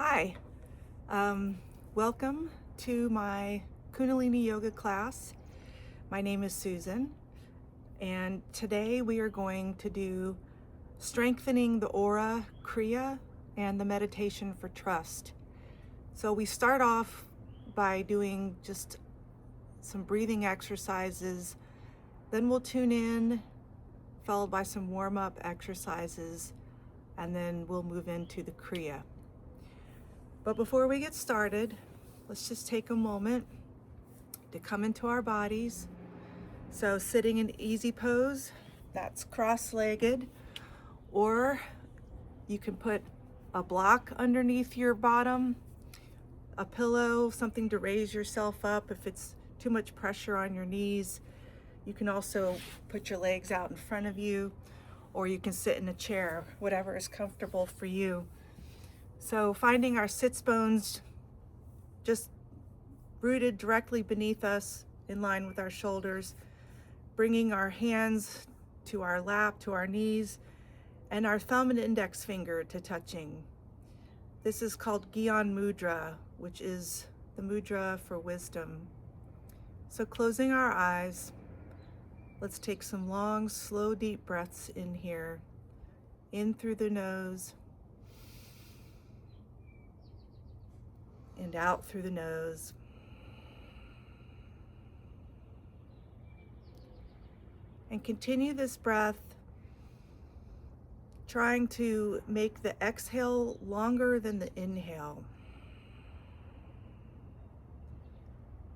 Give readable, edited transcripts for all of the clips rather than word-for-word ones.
Hi, welcome to my Kundalini Yoga class. My name is Susan, and today we are going to do strengthening the aura, Kriya, and the meditation for trust. So we start off by doing just some breathing exercises, then we'll tune in, followed by some warm-up exercises, and then we'll move into the Kriya. But before we get started, let's just take a moment to come into our bodies. So sitting in easy pose, that's cross-legged, or you can put a block underneath your bottom, a pillow, something to raise yourself up if it's too much pressure on your knees. You can also put your legs out in front of you, or you can sit in a chair, whatever is comfortable for you. So finding our sits bones just rooted directly beneath us in line with our shoulders, bringing our hands to our lap, to our knees, and our thumb and index finger to touching. This is called Gyan Mudra, which is the mudra for wisdom. So closing our eyes, let's take some long, slow, deep breaths in here, in through the nose, and out through the nose. And continue this breath, trying to make the exhale longer than the inhale.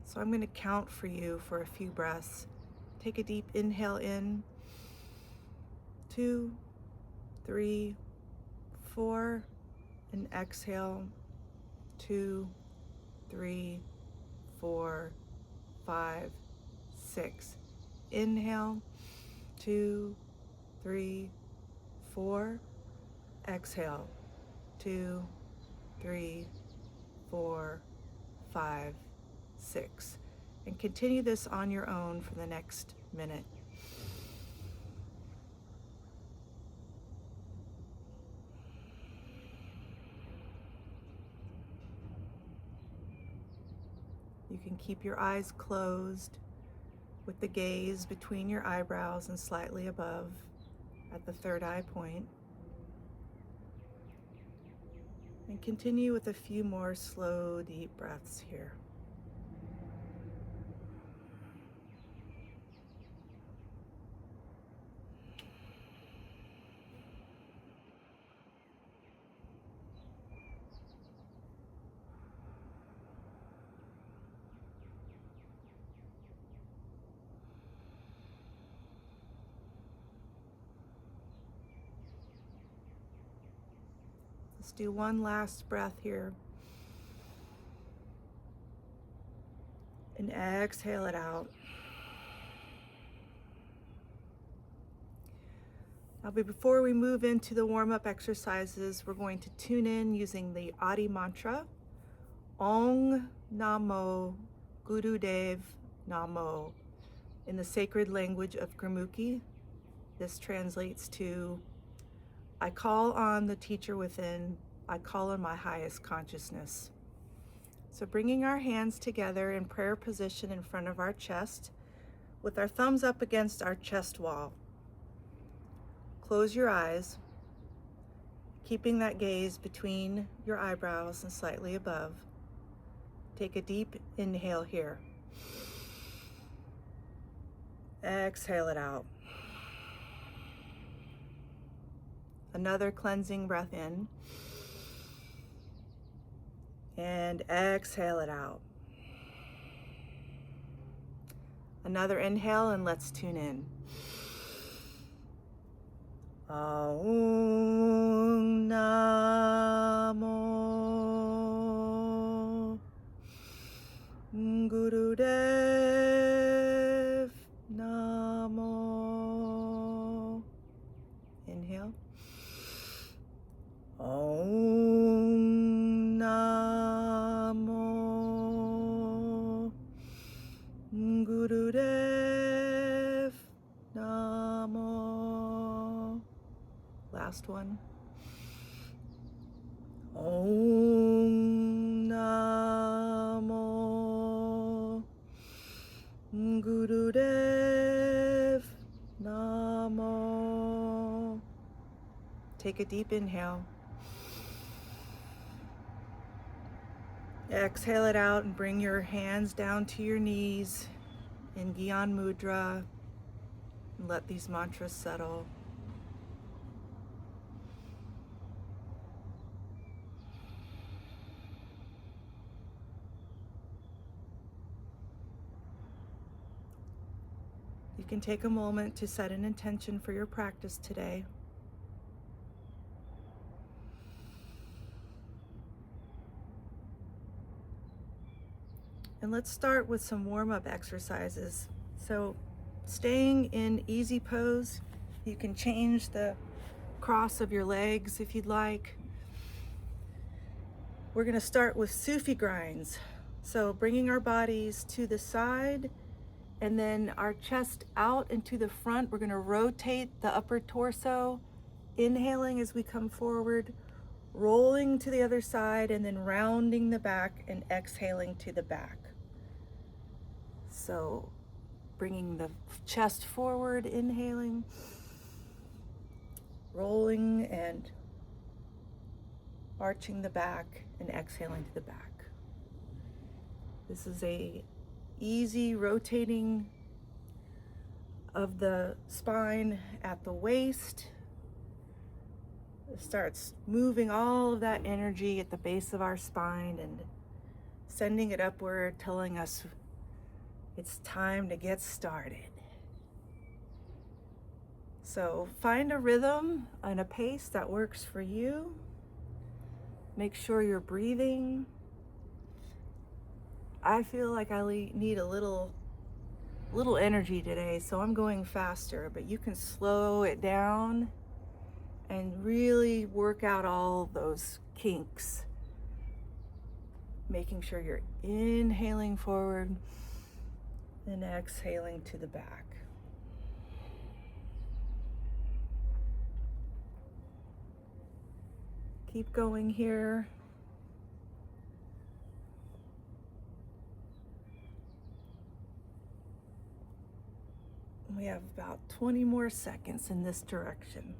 So I'm going to count for you for a few breaths. Take a deep inhale in, 2, 3, 4, and exhale, 2, 3, 4, 5, 6. Inhale, 2, 3, 4. Exhale, 2, 3, 4, 5, 6. And continue this on your own for the next minute. You can keep your eyes closed with the gaze between your eyebrows and slightly above at the third eye point. And continue with a few more slow, deep breaths here. Let's do one last breath here. And exhale it out. Now, before we move into the warm-up exercises, we're going to tune in using the Adi mantra, Ong Namo Gurudev Namo, in the sacred language of Gurmukhi. This translates to, I call on the teacher within, I call on my highest consciousness. So bringing our hands together in prayer position in front of our chest, with our thumbs up against our chest wall. Close your eyes, keeping that gaze between your eyebrows and slightly above. Take a deep inhale here. Exhale it out. Another cleansing breath in. And exhale it out. Another inhale, and let's tune in. Aum Namo Gurudev Namo. Inhale. Aum Namo Gurudev Namo. 1. Last one. Om Take a deep inhale. Exhale it out and bring your hands down to your knees in Gyan Mudra. And let these mantras settle. You can take a moment to set an intention for your practice today. And let's start with some warm-up exercises. So staying in easy pose, you can change the cross of your legs if you'd like. We're going to start with Sufi grinds. So bringing our bodies to the side and then our chest out and to the front. We're going to rotate the upper torso, inhaling as we come forward, rolling to the other side, and then rounding the back and exhaling to the back. So bringing the chest forward, inhaling, rolling and arching the back and exhaling to the back. This is a easy rotating of the spine at the waist. It starts moving all of that energy at the base of our spine and sending it upward, telling us it's time to get started. So find a rhythm and a pace that works for you. Make sure you're breathing. I feel like I need a little energy today, so I'm going faster, but you can slow it down and really work out all those kinks. Making sure you're inhaling forward and exhaling to the back. Keep going here. We have about 20 more seconds in this direction.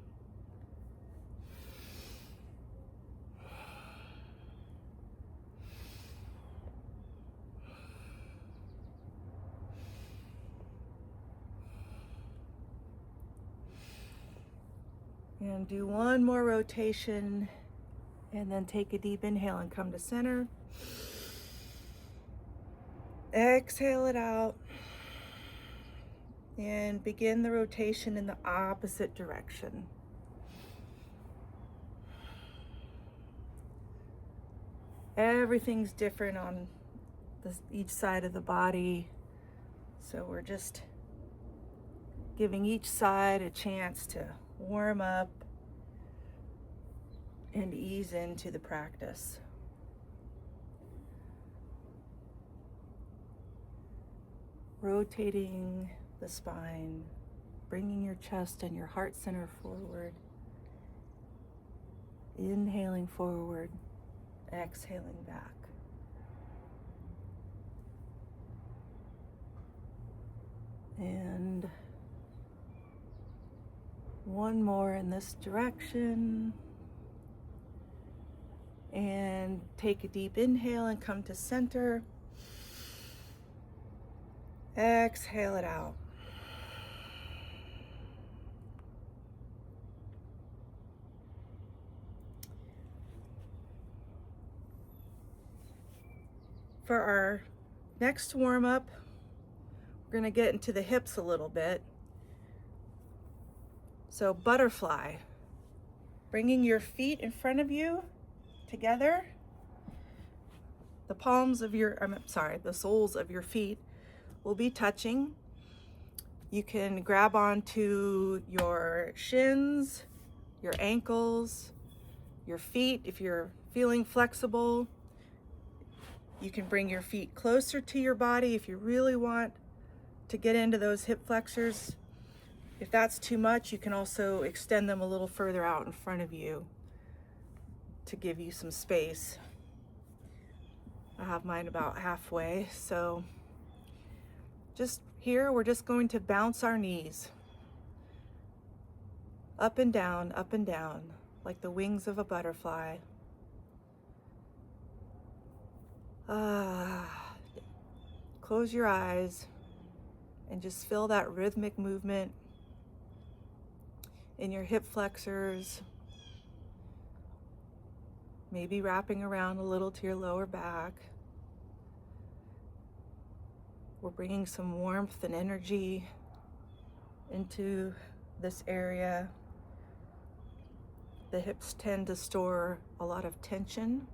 And do one more rotation, and then take a deep inhale and come to center. Exhale it out. And begin the rotation in the opposite direction. Everything's different on each side of the body. So we're just giving each side a chance to warm up and ease into the practice. Rotating the spine, bringing your chest and your heart center forward, inhaling forward, exhaling back. And one more in this direction. And take a deep inhale and come to center. Exhale it out. For our next warm-up, we're going to get into the hips a little bit. So butterfly, bringing your feet in front of you together. The soles of your feet will be touching. You can grab onto your shins, your ankles, your feet if you're feeling flexible. You can bring your feet closer to your body if you really want to get into those hip flexors. If that's too much, you can also extend them a little further out in front of you to give you some space. I have mine about halfway, so just here we're just going to bounce our knees up and down, up and down. like the wings of a butterfly. Close your eyes and just feel that rhythmic movement in your hip flexors, maybe wrapping around a little to your lower back. We're bringing some warmth and energy into this area. The hips tend to store a lot of tension,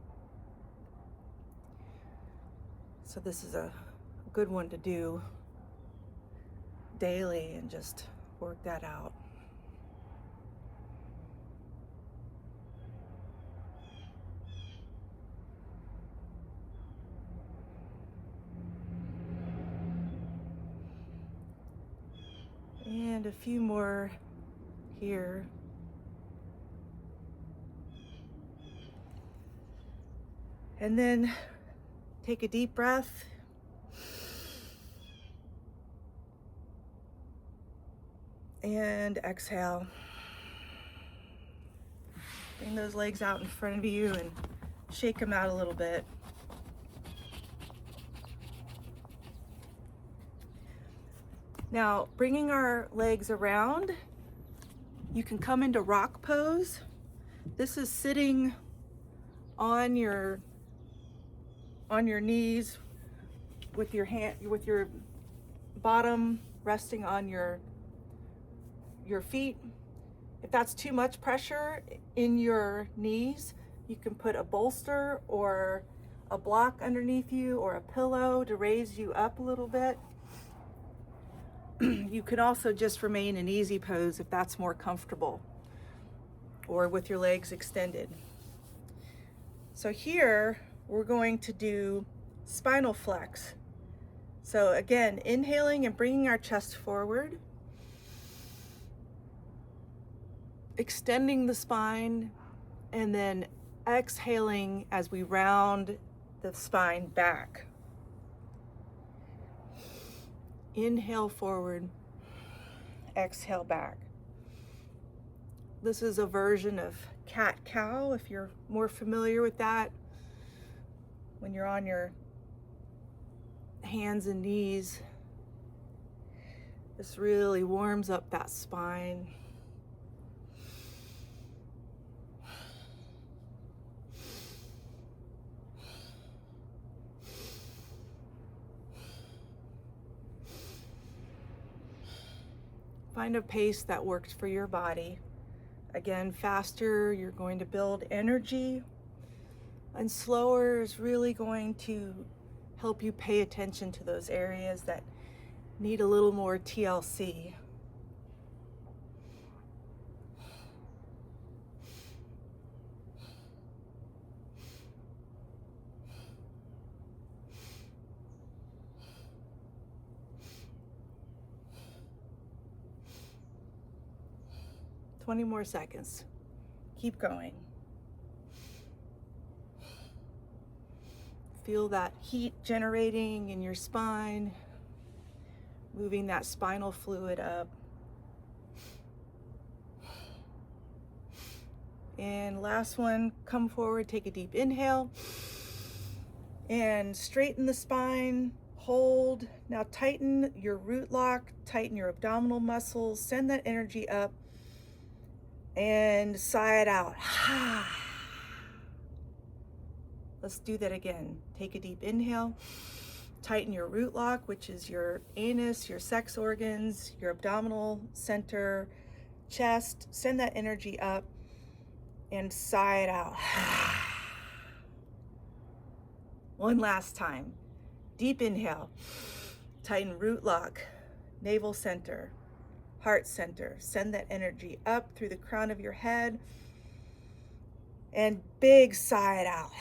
so this is a good one to do daily and just work that out. And a few more here. And then take a deep breath. And exhale. Bring those legs out in front of you and shake them out a little bit. Now, bringing our legs around, you can come into rock pose. This is sitting on your knees with your bottom resting on your feet. If that's too much pressure in your knees, you can put a bolster or a block underneath you or a pillow to raise you up a little bit. You can also just remain in easy pose if that's more comfortable, or with your legs extended. So here we're going to do spinal flex. So again, inhaling and bringing our chest forward, extending the spine, and then exhaling as we round the spine back. Inhale forward, exhale back. This is a version of cat-cow, if you're more familiar with that. When you're on your hands and knees, this really warms up that spine. Find a pace that works for your body. Again, faster, you're going to build energy, and slower is really going to help you pay attention to those areas that need a little more TLC. Twenty more seconds. Keep going. Feel that heat generating in your spine, moving that spinal fluid up. And last one, come forward, take a deep inhale, and straighten the spine, hold. Now tighten your root lock, tighten your abdominal muscles, send that energy up, and sigh it out. Let's do that again. Take a deep inhale, tighten your root lock, which is your anus, your sex organs, your abdominal center, chest. Send that energy up and sigh it out. One last time. Deep inhale, tighten root lock, navel center, heart center. Send that energy up through the crown of your head, and big sigh it out.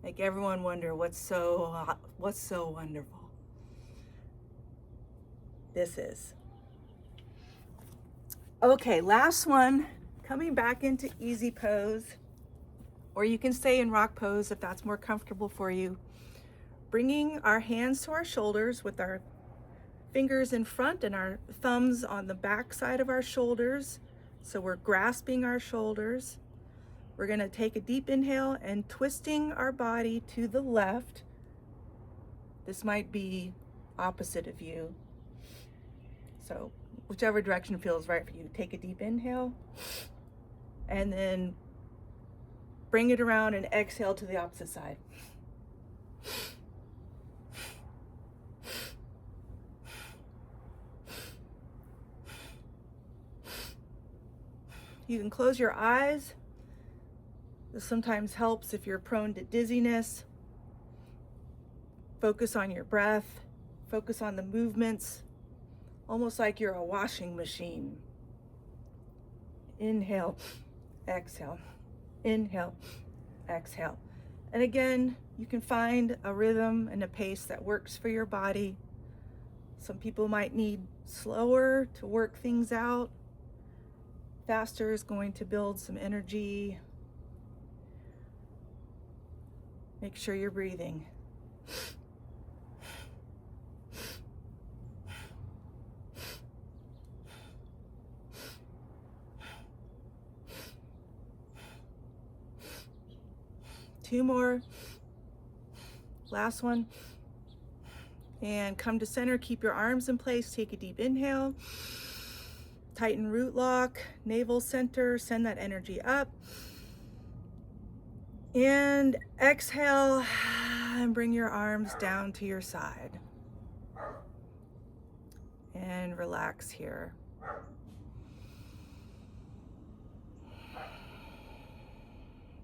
Make everyone wonder what's so wonderful this is. Okay, last one, coming back into easy pose, or you can stay in rock pose if that's more comfortable for you. Bringing our hands to our shoulders with our fingers in front and our thumbs on the back side of our shoulders, So we're grasping our shoulders. We're going to take a deep inhale and twisting our body to the left. This might be opposite of you. So whichever direction feels right for you. Take a deep inhale and then bring it around and exhale to the opposite side. You can close your eyes. This sometimes helps if you're prone to dizziness. Focus on your breath. Focus on the movements, almost like you're a washing machine. Inhale, exhale, inhale, exhale. And again, you can find a rhythm and a pace that works for your body. Some people might need slower to work things out. Faster is going to build some energy. Make sure you're breathing. Two more. Last one. And come to center. Keep your arms in place. Take a deep inhale. Tighten root lock, navel center. Send that energy up. And exhale and bring your arms down to your side. And relax here.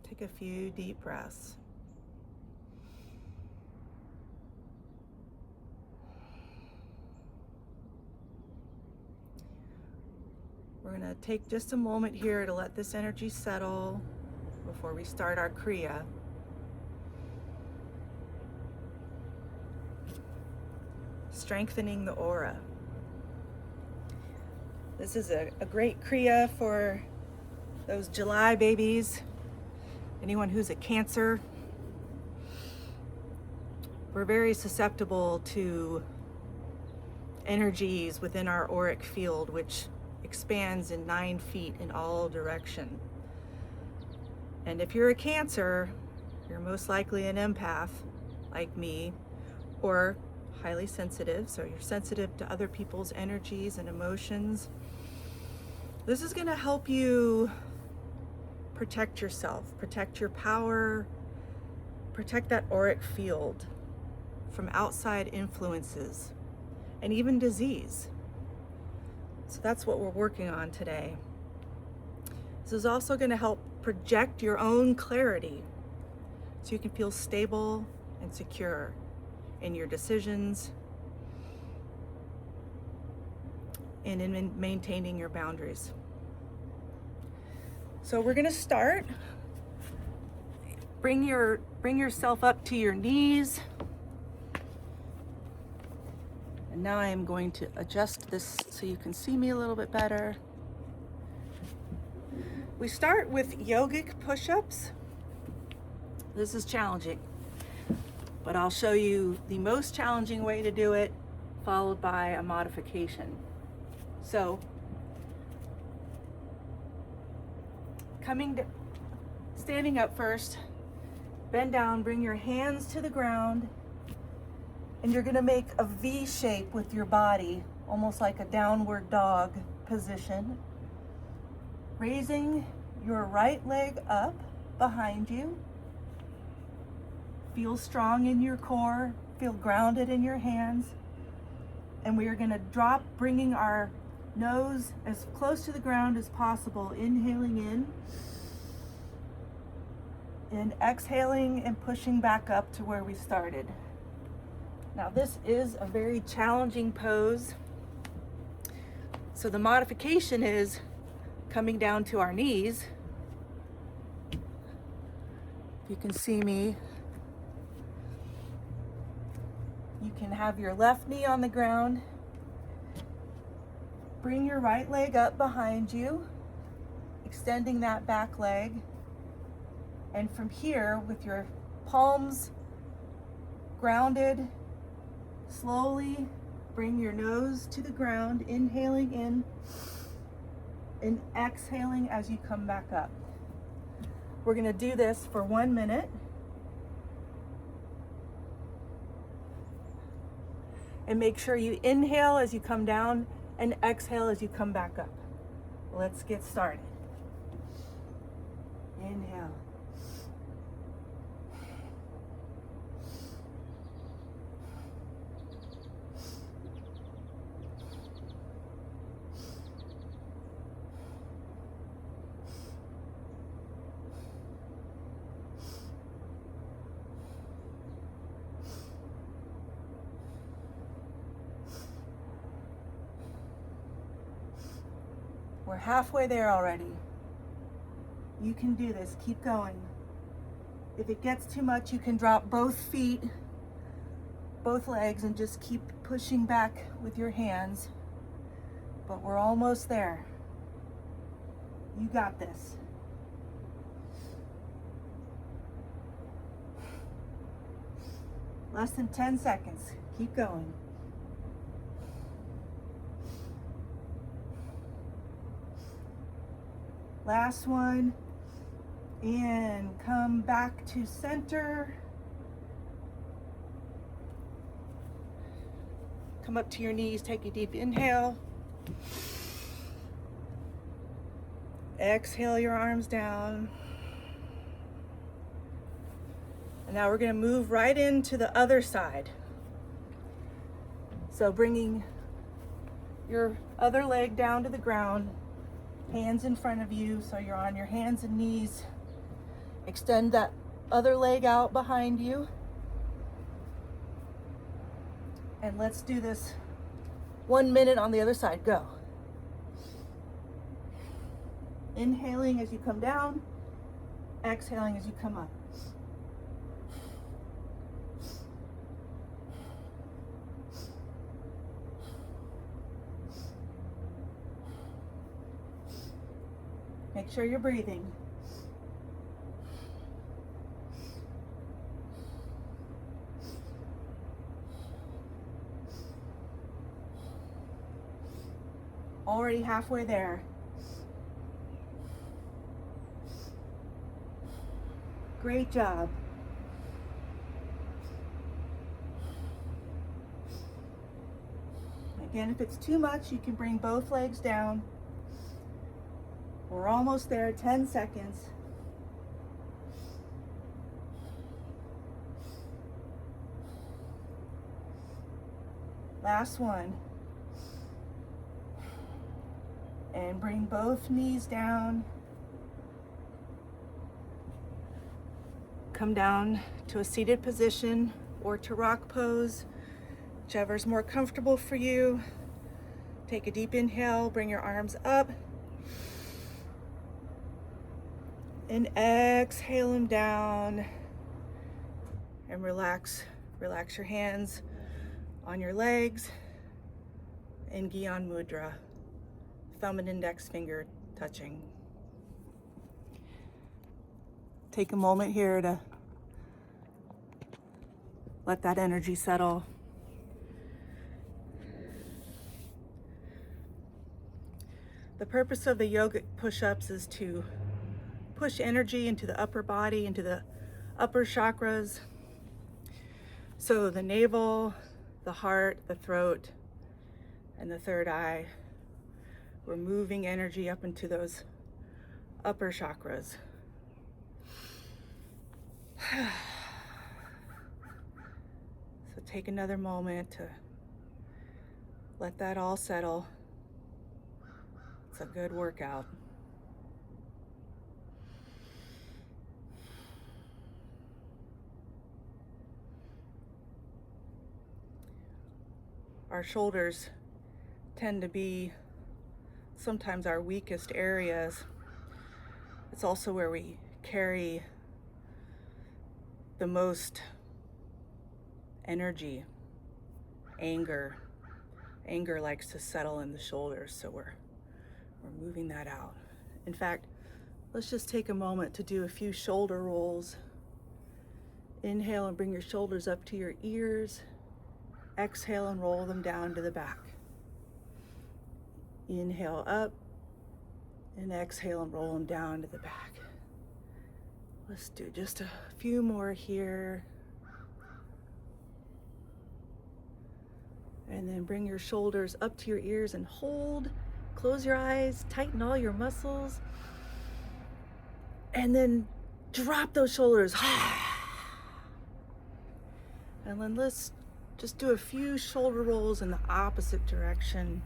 Take a few deep breaths. We're going to take just a moment here to let this energy settle before we start our Kriya. Strengthening the aura. This is a great Kriya for those July babies, anyone who's a Cancer. We're very susceptible to energies within our auric field, which expands in 9 feet in all direction. And if you're a Cancer, you're most likely an empath like me, or highly sensitive, so you're sensitive to other people's energies and emotions. This is going to help you protect yourself, protect your power, protect that auric field from outside influences and even disease. So that's what we're working on today. This is also going to help project your own clarity so you can feel stable and secure in your decisions and in maintaining your boundaries. So we're going to start. Bring yourself up to your knees. And now I am going to adjust this so you can see me a little bit better. We start with yogic push-ups. This is challenging, but I'll show you the most challenging way to do it, followed by a modification. So, standing up first, bend down, bring your hands to the ground, and you're going to make a V shape with your body, almost like a downward dog position. Raising your right leg up behind you. Feel strong in your core, feel grounded in your hands. And we are going to drop, bringing our nose as close to the ground as possible, inhaling in and exhaling and pushing back up to where we started. Now this is a very challenging pose. So the modification is coming down to our knees. If you can see me, you can have your left knee on the ground. Bring your right leg up behind you, extending that back leg. And from here, with your palms grounded, slowly bring your nose to the ground, inhaling in and exhaling as you come back up. We're going to do this for 1 minute. And make sure you inhale as you come down and exhale as you come back up. Let's get started. Inhale. We're halfway there already. You can do this. Keep going. If it gets too much, you can drop both feet, both legs, and just keep pushing back with your hands. But we're almost there. You got this. Less than 10 seconds. Keep going. Last one, and come back to center. Come up to your knees, take a deep inhale. Exhale your arms down. And now we're going to move right into the other side. So bringing your other leg down to the ground. Hands in front of you, so you're on your hands and knees. Extend that other leg out behind you. And let's do this 1 minute on the other side. Go. Inhaling as you come down, exhaling as you come up. Make sure you're breathing. Already halfway there. Great job. Again, if it's too much, you can bring both legs down. We're almost there, 10 seconds. Last one. And bring both knees down. Come down to a seated position or to rock pose, whichever's more comfortable for you. Take a deep inhale, bring your arms up. And exhale them down. And relax your hands on your legs in Gyan Mudra. Thumb and index finger touching. Take a moment here to let that energy settle. The purpose of the yogic push-ups is to push energy into the upper body, into the upper chakras. So the navel, the heart, the throat, and the third eye. We're moving energy up into those upper chakras. So take another moment to let that all settle. It's a good workout. Our shoulders tend to be sometimes our weakest areas. It's also where we carry the most energy, anger. Anger likes to settle in the shoulders, so we're moving that out. In fact, let's just take a moment to do a few shoulder rolls. Inhale and bring your shoulders up to your ears. Exhale and roll them down to the back. Inhale up. And exhale and roll them down to the back. Let's do just a few more here. And then bring your shoulders up to your ears and hold. Close your eyes, tighten all your muscles. And then drop those shoulders. And then let's just do a few shoulder rolls in the opposite direction.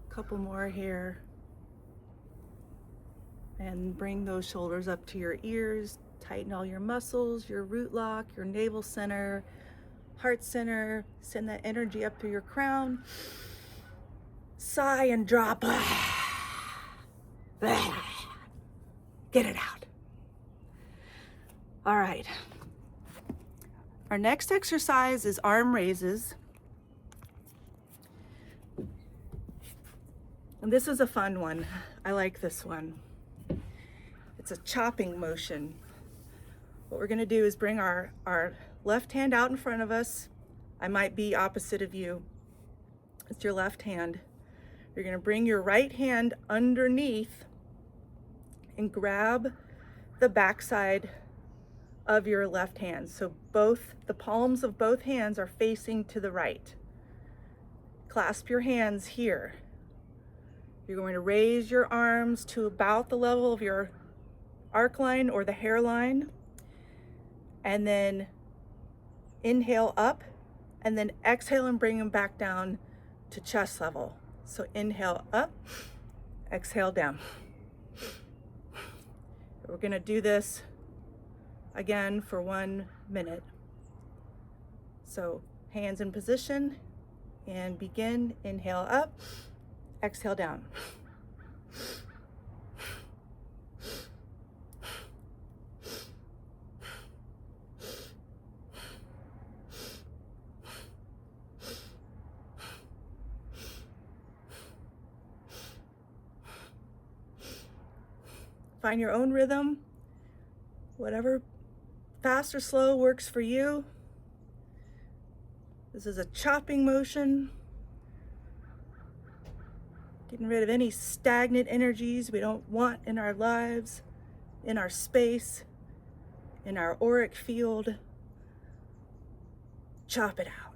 Couple more here. And bring those shoulders up to your ears. Tighten all your muscles, your root lock, your navel center, heart center. Send that energy up through your crown. Sigh and drop. Get it out. All right. Our next exercise is arm raises. And this is a fun one. I like this one. It's a chopping motion. What we're gonna do is bring our left hand out in front of us. I might be opposite of you. It's your left hand. You're gonna bring your right hand underneath and grab the backside of your left hand. So the palms of both hands are facing to the right. Clasp your hands here. You're going to raise your arms to about the level of your arc line or the hairline. And then inhale up and then exhale and bring them back down to chest level. So inhale up, exhale down. We're gonna do this again for 1 minute. So hands in position and begin. Inhale up, exhale down. Find your own rhythm, whatever fast or slow works for you. This is a chopping motion, getting rid of any stagnant energies we don't want in our lives, in our space, in our auric field. Chop it out.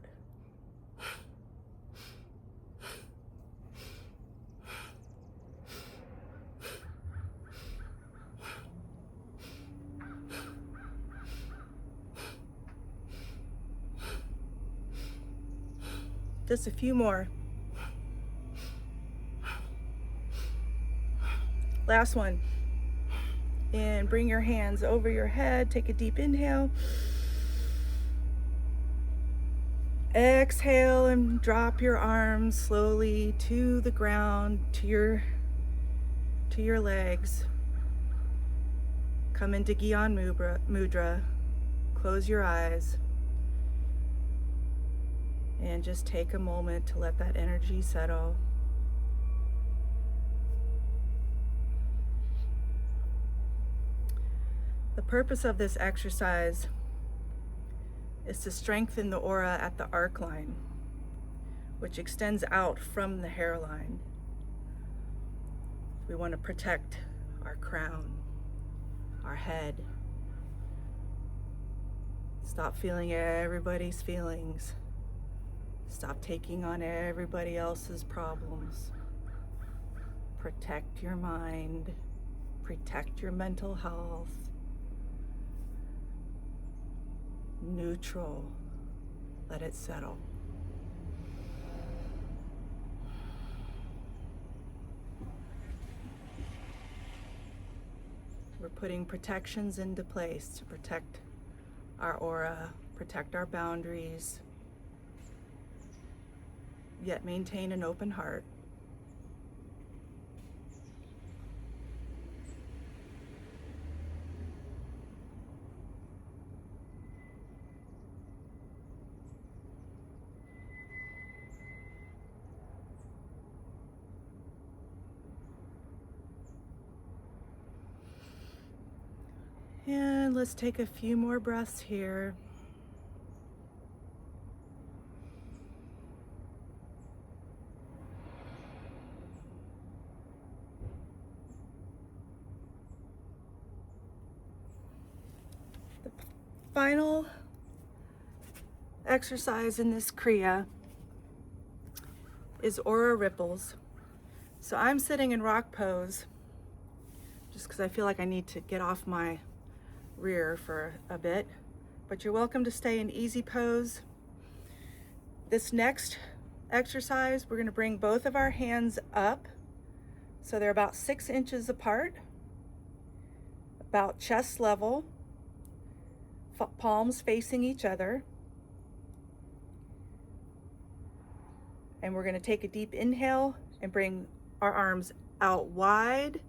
Just a few more. Last one. And bring your hands over your head. Take a deep inhale. Exhale and drop your arms slowly to the ground, to your legs. Come into Gyan Mudra. Close your eyes. And just take a moment to let that energy settle. The purpose of this exercise is to strengthen the aura at the arc line, which extends out from the hairline. We want to protect our crown, our head. Stop feeling everybody's feelings. Stop taking on everybody else's problems. Protect your mind. Protect your mental health. Neutral. Let it settle. We're putting protections into place to protect our aura, protect our boundaries, yet maintain an open heart. And let's take a few more breaths here. final exercise in this Kriya is aura ripples. So I'm sitting in rock pose just because I feel like I need to get off my rear for a bit, but you're welcome to stay in easy pose. This next exercise, we're going to bring both of our hands up so they're about 6 inches apart, about chest level, palms facing each other. And we're going to take a deep inhale and bring our arms out wide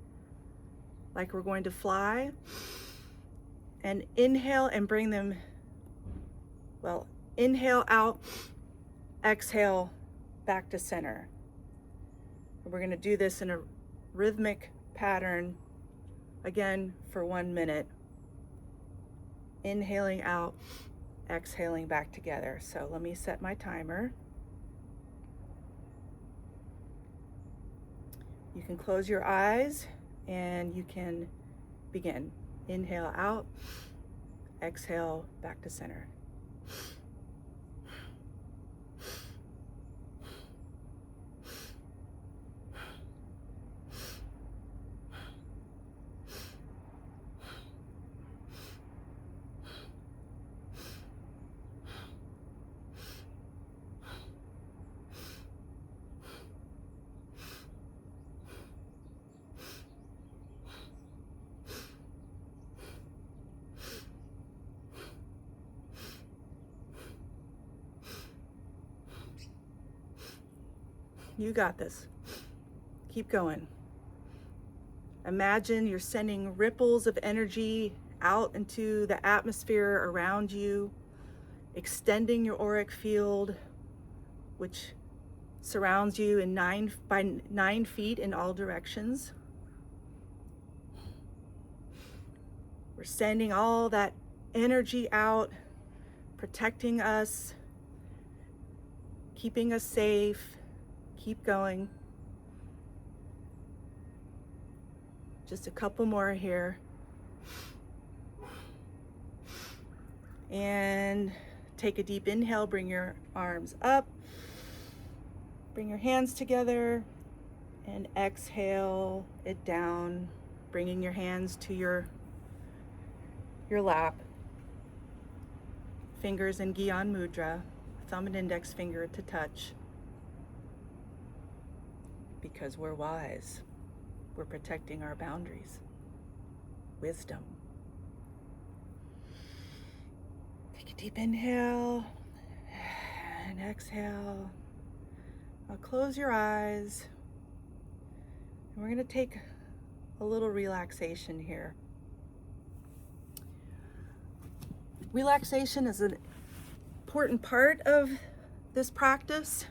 like we're going to fly. And inhale and bring them, well, inhale out, exhale back to center. And we're going to do this in a rhythmic pattern, again, for 1 minute. Inhaling out, exhaling back together. So let me set my timer. You can close your eyes and you can begin. Inhale out, exhale back to center. You got this. Keep going. Imagine you're sending ripples of energy out into the atmosphere around you, extending your auric field, which surrounds you by 9 feet in all directions. We're sending all that energy out, protecting us, keeping us safe. Keep going. Just a couple more here. And take a deep inhale, bring your arms up, bring your hands together, and exhale it down, bringing your hands to your lap. Fingers in Gyan Mudra, thumb and index finger to touch. Because we're wise, we're protecting our boundaries. Wisdom. Take a deep inhale and exhale. Now close your eyes. And we're going to take a little relaxation here. Relaxation is an important part of this practice.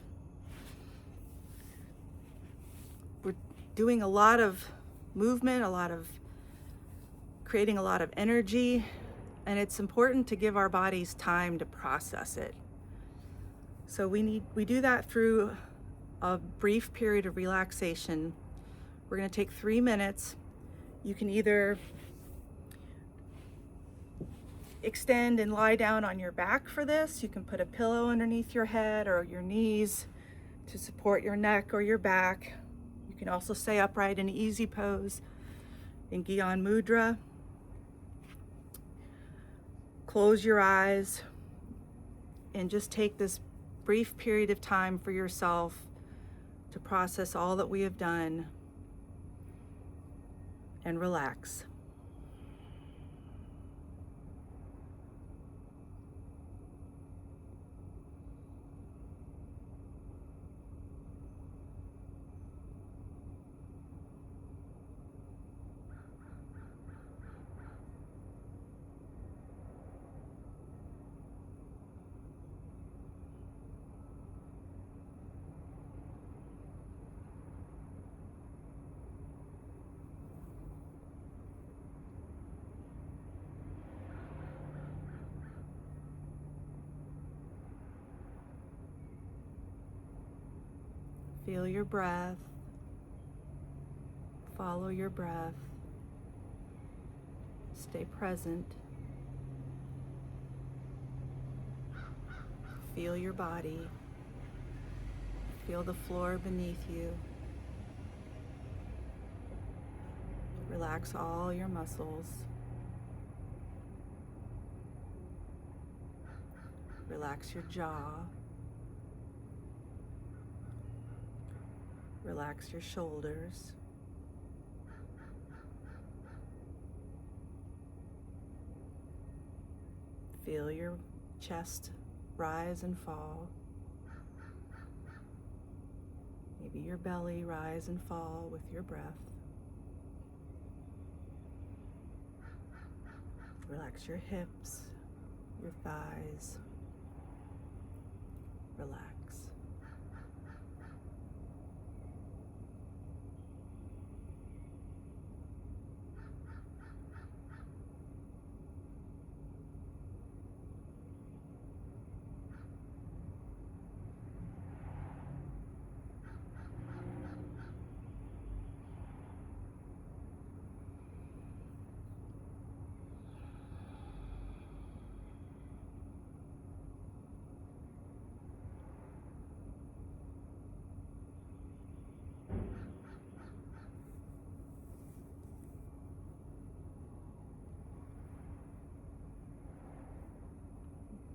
We're doing a lot of movement, creating a lot of energy, and it's important to give our bodies time to process it. So we do that through a brief period of relaxation. We're going to take 3 minutes. You can either extend and lie down on your back for this. You can put a pillow underneath your head or your knees to support your neck or your back. You can also stay upright in easy pose in Gyan Mudra. Close your eyes and just take this brief period of time for yourself to process all that we have done and relax. Feel your breath. Follow your breath. Stay present. Feel your body. Feel the floor beneath you. Relax all your muscles. Relax your jaw. Relax your shoulders. Feel your chest rise and fall. Maybe your belly rise and fall with your breath. Relax your hips, your thighs. Relax.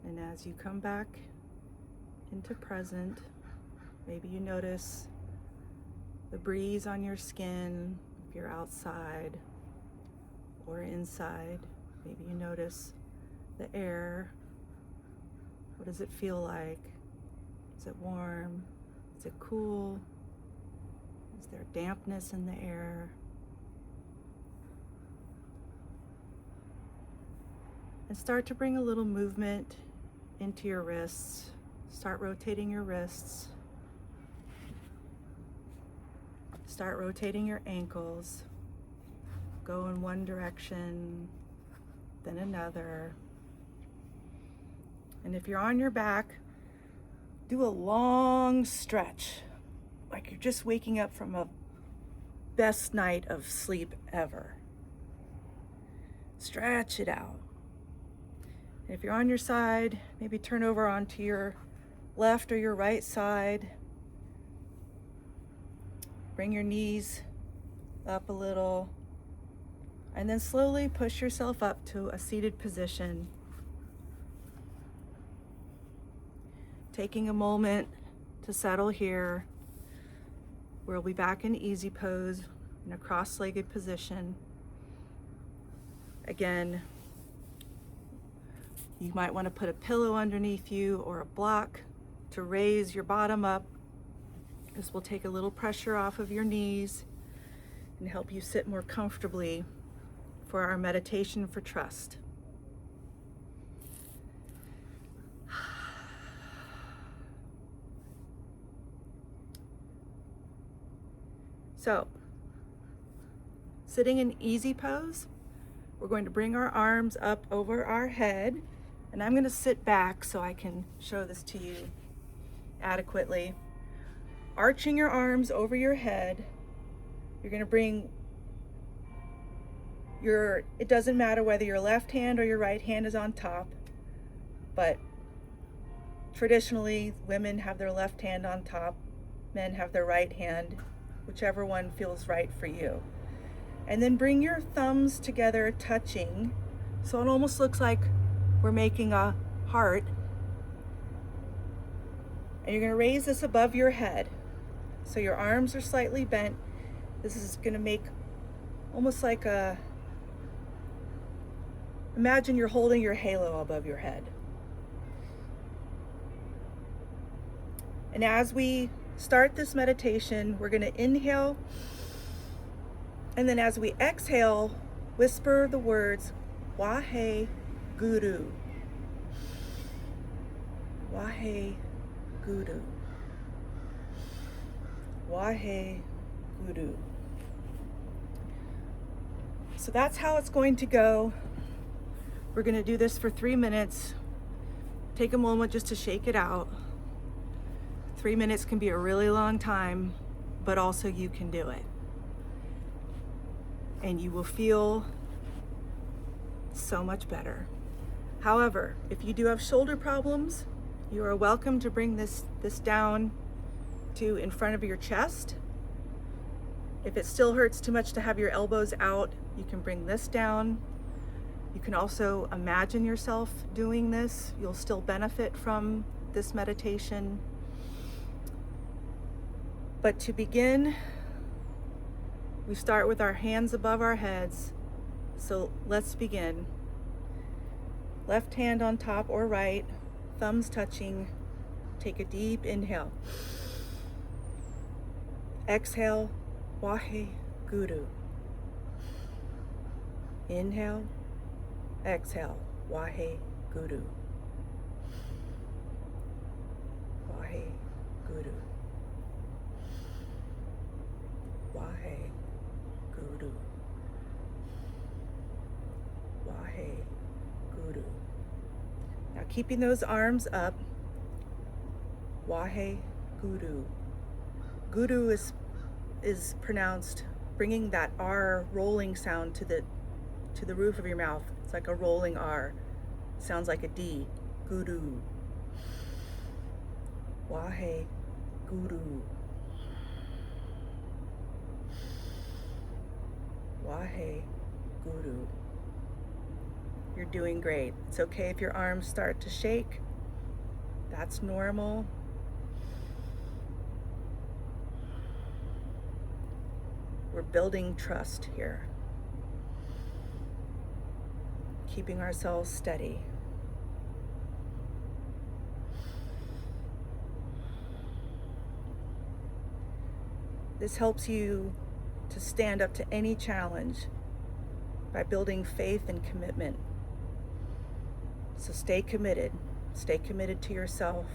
And as you come back into present, maybe you notice the breeze on your skin if you're outside or inside. Maybe you notice the air. What does it feel like? Is it warm? Is it cool? Is there dampness in the air? And start to bring a little movement into your wrists. Start rotating your wrists. Start rotating your ankles. Go in one direction, then another. And if you're on your back, do a long stretch, like you're just waking up from a best night of sleep ever. Stretch it out. If you're on your side, maybe turn over onto your left or your right side. Bring your knees up a little, and then slowly push yourself up to a seated position. Taking a moment to settle here. We'll be back in easy pose in a cross-legged position. Again, you might want to put a pillow underneath you or a block to raise your bottom up. This will take a little pressure off of your knees and help you sit more comfortably for our meditation for trust. So, sitting in easy pose, we're going to bring our arms up over our head. And I'm going to sit back so I can show this to you adequately. Arching your arms over your head, you're going to bring it doesn't matter whether your left hand or your right hand is on top, but traditionally women have their left hand on top, men have their right hand, whichever one feels right for you. And then bring your thumbs together, touching, so it almost looks like we're making a heart. And you're going to raise this above your head. So your arms are slightly bent. This is going to make almost like imagine you're holding your halo above your head. And as we start this meditation, we're going to inhale. And then as we exhale, whisper the words, Wahe Guru. Wahe Guru. Wahe Guru. So that's how it's going to go. We're going to do this for 3 minutes. Take a moment just to shake it out. 3 minutes can be a really long time, but also you can do it. And you will feel so much better. However, if you do have shoulder problems, You are welcome to bring this down to in front of your chest. If it still hurts too much to have your elbows out, you can bring this down. You can also imagine yourself doing this. You'll still benefit from this meditation. But to begin, we start with our hands above our heads. So let's begin. Left hand on top or right, thumbs touching. Take a deep inhale. Exhale, Wahe Guru. Inhale, exhale, Wahe Guru. Wahe Guru. Wahe Guru. Wahe Guru. Now keeping those arms up, Wahe Guru. Guru is pronounced bringing that R rolling sound to the roof of your mouth. It's like a rolling R. Sounds like a D. Guru. Wahe Guru. Wahe Guru. You're doing great. It's okay if your arms start to shake. That's normal. We're building trust here. Keeping ourselves steady. This helps you to stand up to any challenge by building faith and commitment. So stay committed. Stay committed to yourself.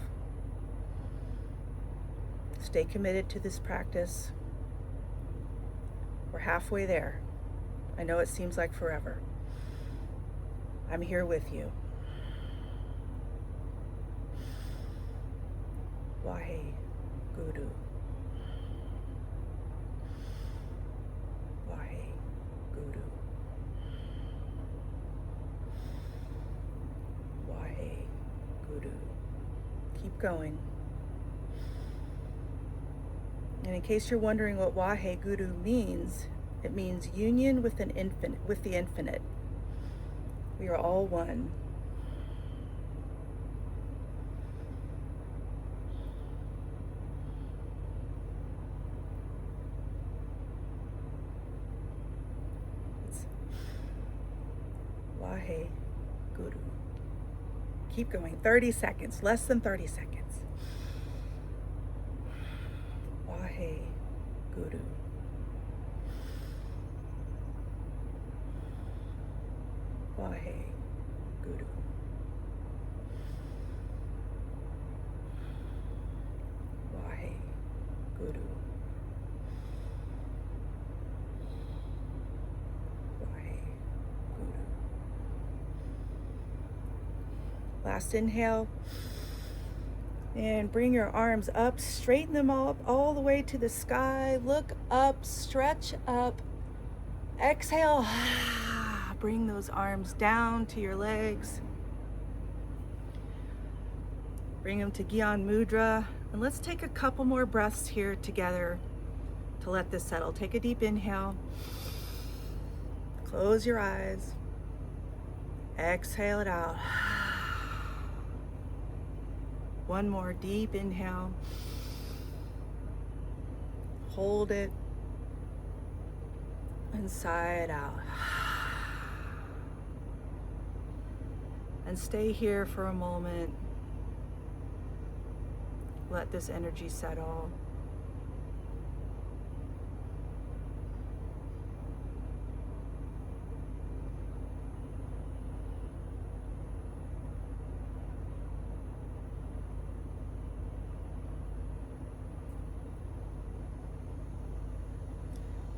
Stay committed to this practice. We're halfway there. I know it seems like forever. I'm here with you. Wahe Guru. Wahe Guru. Wahe Guru. Keep going. And in case you're wondering what Wahe Guru means, it means union with the infinite. We are all one. It's Wahe Guru. Keep going. 30 seconds, less than 30 seconds. Wahe Guru. Wahe Guru. Wahe Guru. Wahe Guru. Last inhale. And bring your arms up, straighten them all the way to the sky. Look up, stretch up. Exhale. Bring those arms down to your legs. Bring them to Gyan Mudra. And let's take a couple more breaths here together to let this settle. Take a deep inhale. Close your eyes. Exhale it out. One more deep inhale. Hold it. And sigh it out. And stay here for a moment. Let this energy settle.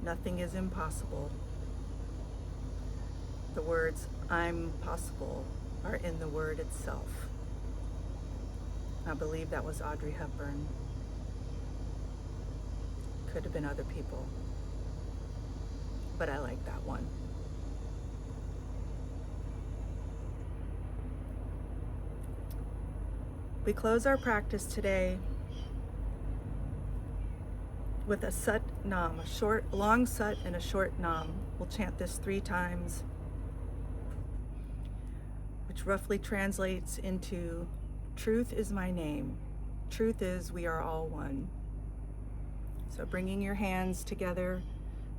Nothing is impossible. The words "I'm possible" are in the word itself. I believe that was Audrey Hepburn. Could have been other people, but I like that one. We close our practice today with a Sat Nam, a long Sat and a short Nam. We'll chant this 3 times, which roughly translates into, truth is my name. Truth is we are all one. So bringing your hands together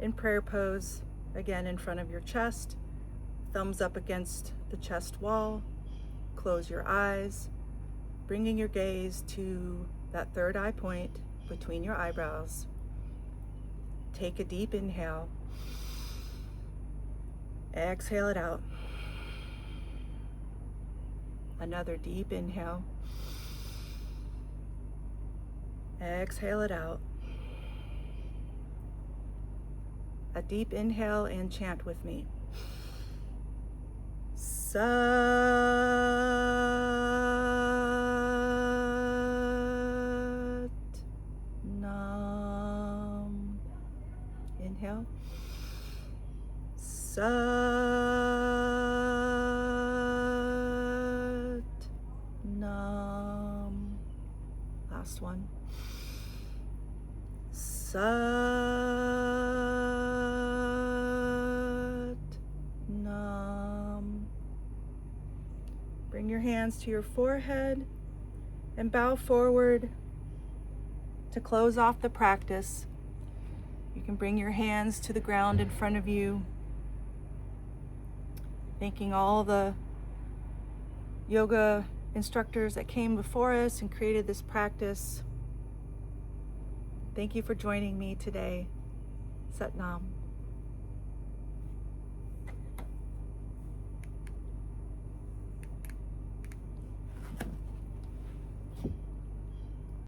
in prayer pose, again in front of your chest, thumbs up against the chest wall, close your eyes, bringing your gaze to that third eye point between your eyebrows. Take a deep inhale. Exhale it out. Another deep inhale. Exhale it out. A deep inhale and chant with me. Sat Nam. Inhale. Sat Nam. Last one. Sat Nam. Bring your hands to your forehead and bow forward to close off the practice. You can bring your hands to the ground in front of you, thanking all the yoga instructors that came before us and created this practice. Thank you for joining me today. Sat Nam.